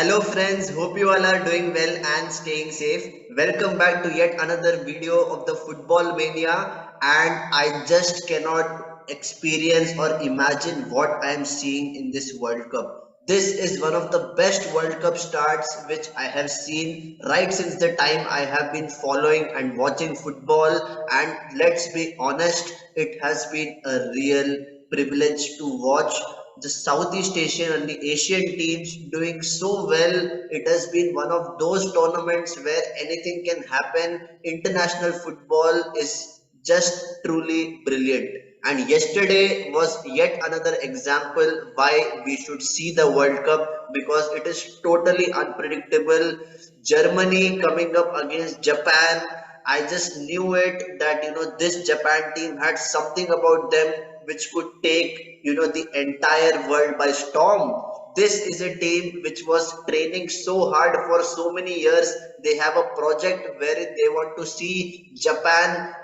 Hello friends, hope you all are doing well and staying safe. Welcome back to yet another video of the Football Mania, and I just cannot experience or imagine what I am seeing in this World Cup. This is one of the best World Cup starts which I have seen right since the time I have been following and watching football, and let's be honest, it has been a real privilege to watch the Southeast Asian and the Asian teams doing so well. It has been one of those tournaments where anything can happen. International football is just truly brilliant. And yesterday was yet another example why we should see the World Cup, because it is totally unpredictable. Germany coming up against Japan. I just knew it that this Japan team had something about them which could take the entire world by storm. This is a team which was training so hard for so many years. They have a project where they want to see Japan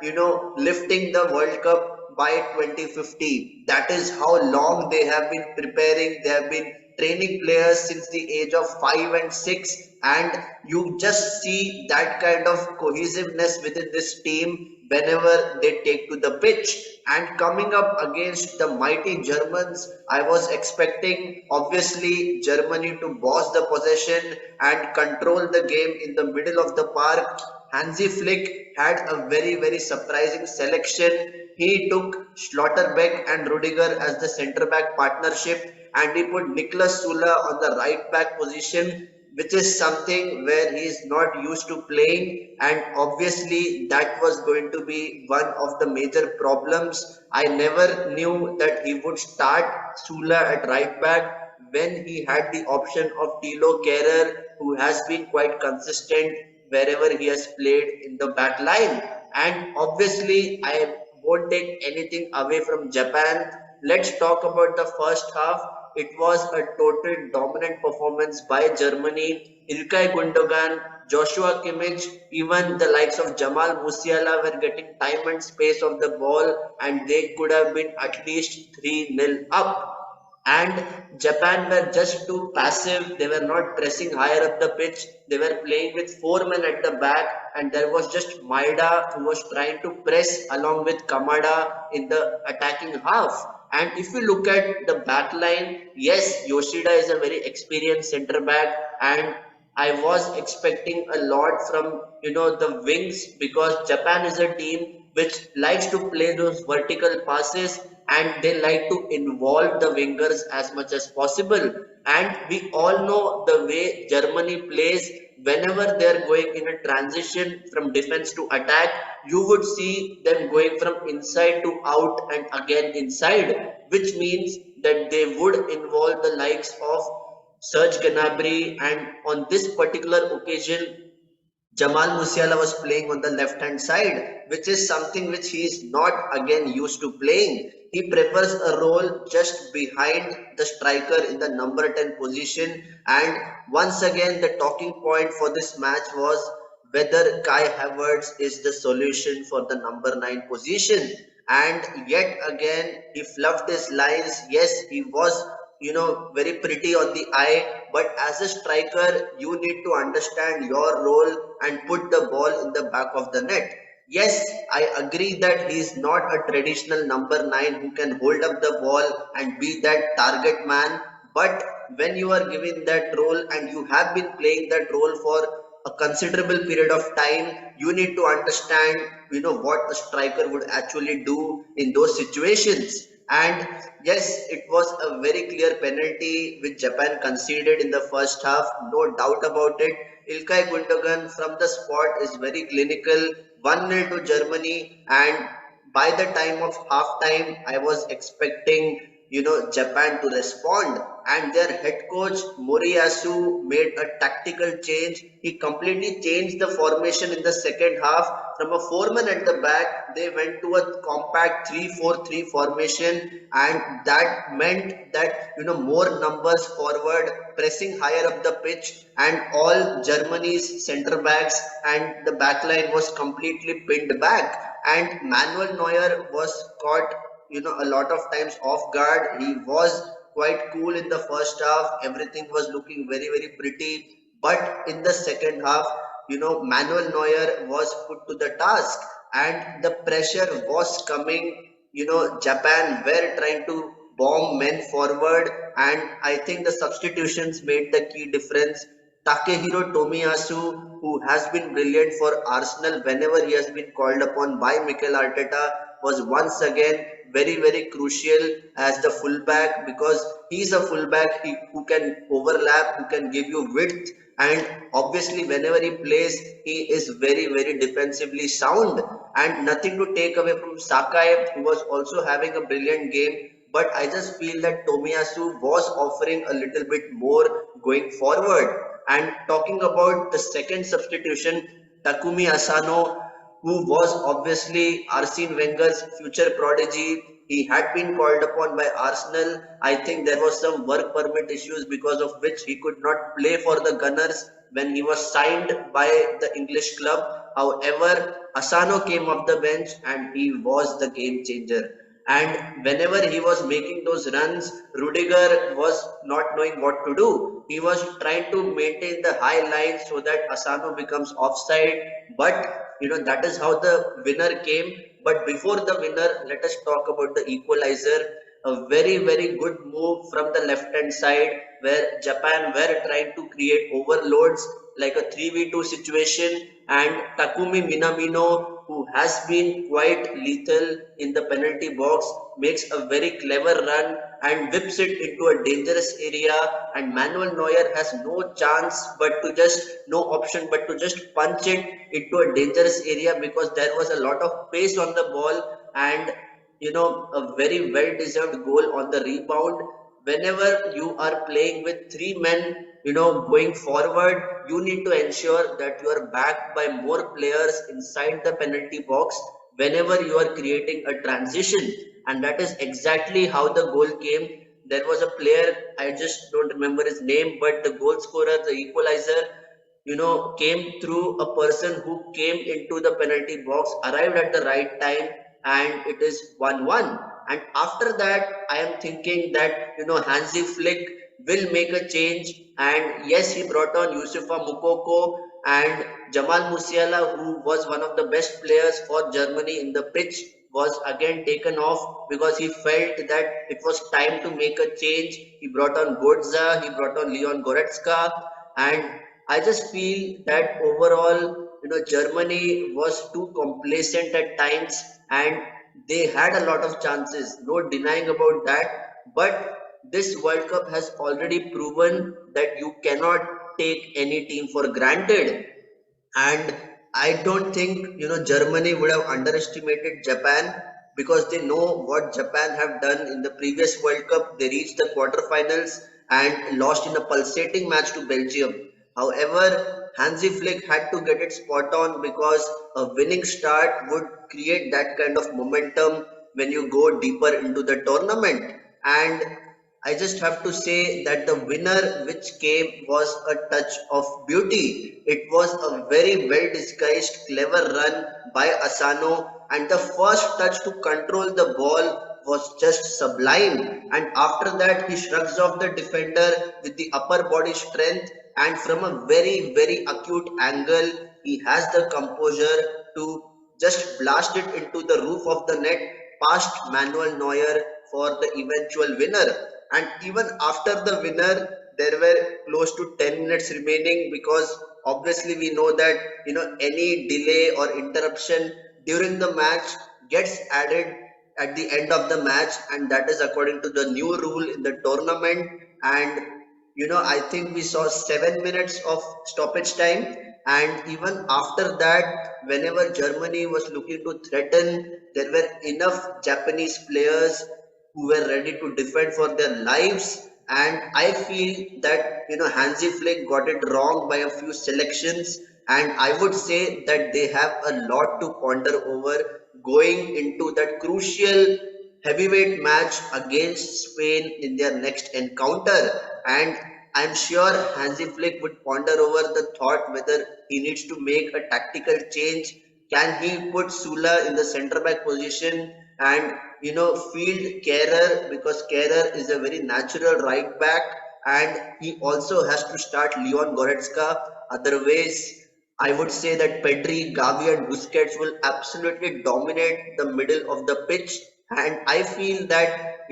lifting the World Cup by 2050. That is how long they have been preparing. They have been training players since the age of 5 and 6, and you just see that kind of cohesiveness within this team whenever they take to the pitch. And coming up against the mighty Germans, I was expecting obviously Germany to boss the possession and control the game in the middle of the park. Hansi Flick had a very surprising selection. He took Schlotterbeck and Rudiger as the centre back partnership, and he put Niklas Sula on the right back position, which is something where he is not used to playing, and obviously that was going to be one of the major problems. I never knew that he would start Sula at right back when he had the option of Tilo Kehrer, who has been quite consistent wherever he has played in the back line. And obviously I won't take anything away from Japan. Let's talk about the first half. It was a total dominant performance by Germany. Ilkay Gundogan, Joshua Kimmich, even the likes of Jamal Musiala were getting time and space of the ball, and they could have been at least 3-0 up. And Japan were just too passive. They were not pressing higher up the pitch. They were playing with four men at the back, and there was just Maeda who was trying to press along with Kamada in the attacking half. And if you look at the back line, yes, Yoshida is a very experienced centre back, and I was expecting a lot from the wings, because Japan is a team which likes to play those vertical passes, and they like to involve the wingers as much as possible. And we all know the way Germany plays. Whenever they are going in a transition from defense to attack, you would see them going from inside to out and again inside, which means that they would involve the likes of Serge Gnabry, and on this particular occasion, Jamal Musiala was playing on the left hand side, which is something which he is not again used to playing. He prefers a role just behind the striker in the number 10 position. And once again, the talking point for this match was whether Kai Havertz is the solution for the number 9 position. And yet again, he fluffed his lines. Yes, he was very pretty on the eye, but as a striker you need to understand your role and put the ball in the back of the net. Yes, I agree that he is not a traditional number 9 who can hold up the ball and be that target man, but when you are given that role and you have been playing that role for a considerable period of time, you need to understand what a striker would actually do in those situations. And yes, it was a very clear penalty which Japan conceded in the first half, no doubt about it. Ilkay Gundogan from the spot is very clinical, 1-0 to Germany, and by the time of half time, I was expecting Japan to respond, and their head coach Moriyasu made a tactical change. He completely changed the formation in the second half. From a four-man at the back, they went to a compact 3-4-3 formation, and that meant that more numbers forward, pressing higher up the pitch, and all Germany's centre backs and the back line was completely pinned back. And Manuel Neuer was caught a lot of times off guard. He was quite cool in the first half. Everything was looking very, very pretty. But in the second half, Manuel Neuer was put to the task and the pressure was coming. Japan were trying to bomb men forward, and I think the substitutions made the key difference. Takehiro Tomiyasu, who has been brilliant for Arsenal whenever he has been called upon by Mikel Arteta, was once again very, very crucial as the fullback because he's a fullback who can overlap, who can give you width, and obviously whenever he plays, he is very, very defensively sound. And nothing to take away from Sakai, who was also having a brilliant game. But I just feel that Tomiyasu was offering a little bit more going forward. And talking about the second substitution, Takumi Asano, who was obviously Arsene Wenger's future prodigy. He had been called upon by Arsenal. I think there was some work permit issues because of which he could not play for the Gunners when he was signed by the English club. However, Asano came off the bench and he was the game changer. And whenever he was making those runs, Rudiger was not knowing what to do. He was trying to maintain the high line so that Asano becomes offside. But that is how the winner came. But before the winner, let us talk about the equalizer. A very, very good move from the left hand side where Japan were trying to create overloads like a 3v2 situation, and Takumi Minamino, who has been quite lethal in the penalty box, makes a very clever run and whips it into a dangerous area, and Manuel Neuer has no option but to just punch it into a dangerous area because there was a lot of pace on the ball, and a very well deserved goal on the rebound. Whenever you are playing with three men, going forward, you need to ensure that you are backed by more players inside the penalty box whenever you are creating a transition. And that is exactly how the goal came. There was a player, I just don't remember his name, but the goal scorer, the equalizer, came through a person who came into the penalty box, arrived at the right time, and it is 1-1. And after that, I am thinking that, Hansi Flick will make a change. And yes, he brought on Yusufa Mukoko and Jamal Musiala, who was one of the best players for Germany in the pitch, was again taken off because he felt that it was time to make a change. He brought on Godza, he brought on Leon Goretzka, and I just feel that overall, Germany was too complacent at times and they had a lot of chances, no denying about that. But this World Cup has already proven that you cannot take any team for granted. And I don't think Germany would have underestimated Japan because they know what Japan have done in the previous World Cup. They reached the quarterfinals and lost in a pulsating match to Belgium. However, Hansi Flick had to get it spot on because a winning start would create that kind of momentum when you go deeper into the tournament. And I just have to say that the winner which came was a touch of beauty. It was a very well disguised, clever run by Asano, and the first touch to control the ball was just sublime. And after that, he shrugs off the defender with the upper body strength, and from a very, very acute angle, he has the composure to just blast it into the roof of the net past Manuel Neuer for the eventual winner. And even after the winner, there were close to 10 minutes remaining because obviously we know that any delay or interruption during the match gets added at the end of the match, and that is according to the new rule in the tournament. And I think we saw 7 minutes of stoppage time, and even after that, whenever Germany was looking to threaten, there were enough Japanese players who were ready to defend for their lives. And I feel that Hansi Flick got it wrong by a few selections, and I would say that they have a lot to ponder over going into that crucial heavyweight match against Spain in their next encounter. And I'm sure Hansi Flick would ponder over the thought whether he needs to make a tactical change. Can he put Sula in the centre back position and field carer, because carer is a very natural right back, and he also has to start Leon Goretzka. Otherwise, I would say that Pedri, Gavi, and Busquets will absolutely dominate the middle of the pitch. And I feel that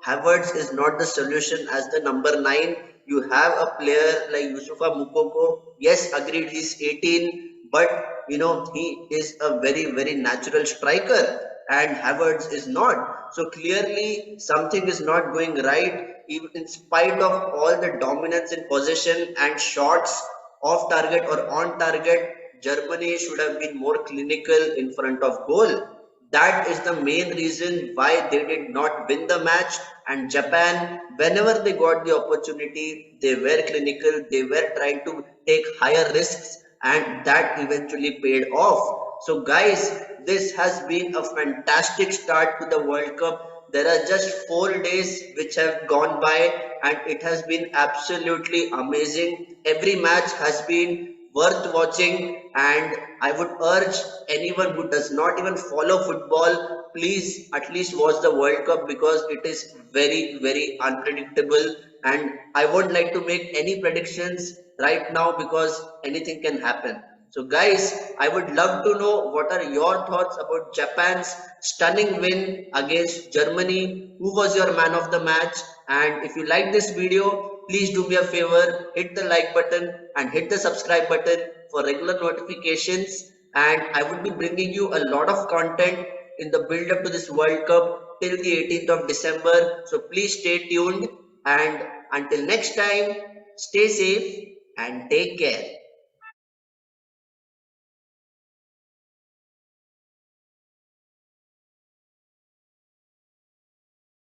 Havertz is not the solution as the number nine. You have a player like Yusufa Mukoko. Yes, agreed, he's 18, but he is a very, very natural striker, and Havertz is not. So clearly, something is not going right, even in spite of all the dominance in possession and shots off target or on target. Germany should have been more clinical in front of goal. That is the main reason why they did not win the match. And Japan, whenever they got the opportunity, they were clinical, they were trying to take higher risks, and that eventually paid off. So, guys, this has been a fantastic start to the World Cup. There are just 4 days which have gone by, and it has been absolutely amazing. Every match has been worth watching, and I would urge anyone who does not even follow football, please at least watch the World Cup, because it is very, very unpredictable, and I won't like to make any predictions right now because anything can happen. So guys, I would love to know what are your thoughts about Japan's stunning win against Germany. Who was your man of the match? And if you like this video, please do me a favor, hit the like button and hit the subscribe button for regular notifications. And I would be bringing you a lot of content in the build up to this World Cup till the 18th of December. So please stay tuned. And until next time, stay safe and take care.